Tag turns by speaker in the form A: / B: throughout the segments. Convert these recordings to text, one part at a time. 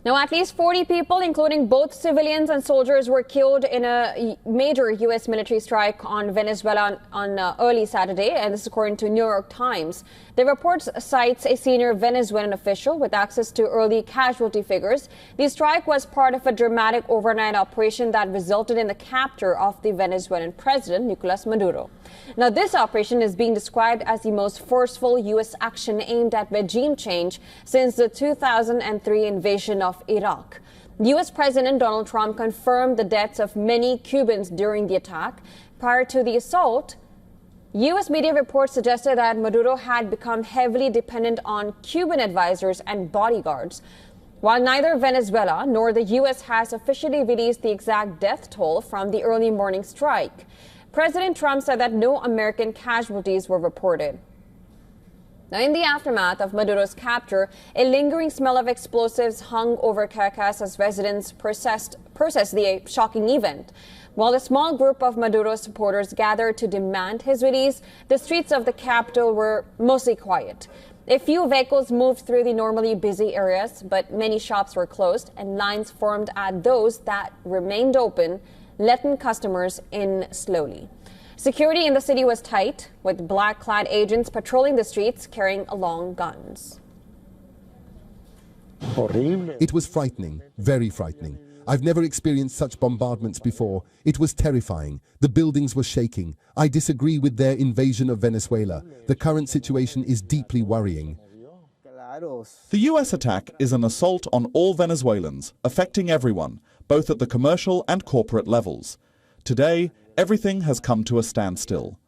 A: Now, at least 40 people, including both civilians and soldiers, were killed in a major U.S. military strike on Venezuela on early Saturday, and this is according to New York Times. The report cites a senior Venezuelan official with access to early casualty figures. The strike was part of a dramatic overnight operation that resulted in the capture of the Venezuelan president, Nicolas Maduro. Now, this operation is being described as the most forceful U.S. action aimed at regime change since the 2003 invasion of Iraq. U.S. President Donald Trump confirmed the deaths of many Cubans during the attack. Prior to the assault, U.S. media reports suggested that Maduro had become heavily dependent on Cuban advisors and bodyguards. While neither Venezuela nor the U.S. has officially released the exact death toll from the early morning strike, President Trump said that no American casualties were reported. Now, in the aftermath of Maduro's capture, a lingering smell of explosives hung over Caracas as residents processed the shocking event. While a small group of Maduro's supporters gathered to demand his release, the streets of the capital were mostly quiet. A few vehicles moved through the normally busy areas, but many shops were closed and lines formed at those that remained open, letting customers in slowly. Security in the city was tight, with black-clad agents patrolling the streets carrying along guns.
B: It was frightening, very frightening. I've never experienced such bombardments before. It was terrifying. The buildings were shaking. I disagree with their invasion of Venezuela. The current situation is deeply worrying.
C: The U.S. attack is an assault on all Venezuelans, affecting everyone, both at the commercial and corporate levels. Today, everything has come to a standstill.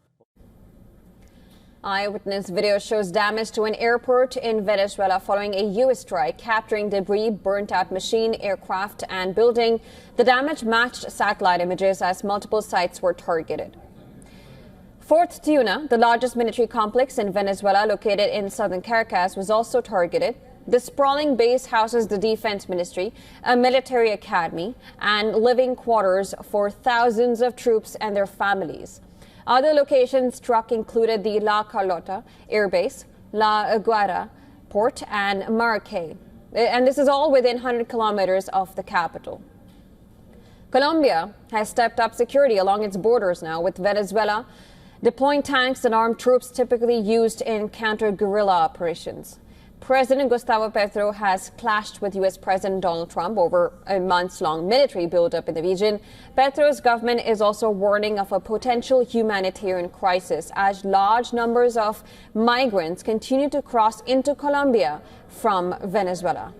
A: Eyewitness video shows damage to an airport in Venezuela following a U.S. strike, capturing debris, burnt-out machine, aircraft, and building. The damage matched satellite images as multiple sites were targeted. Fort Tiuna, the largest military complex in Venezuela located in southern Caracas, was also targeted. The sprawling base houses the Defense Ministry, a military academy, and living quarters for thousands of troops and their families. Other locations struck included the La Carlota Air Base, La Aguada Port, and Maracay. And this is all within 100 kilometers of the capital. Colombia has stepped up security along its borders now, with Venezuela deploying tanks and armed troops typically used in counter-guerrilla operations. President Gustavo Petro has clashed with U.S. President Donald Trump over a months-long military buildup in the region. Petro's government is also warning of a potential humanitarian crisis as large numbers of migrants continue to cross into Colombia from Venezuela.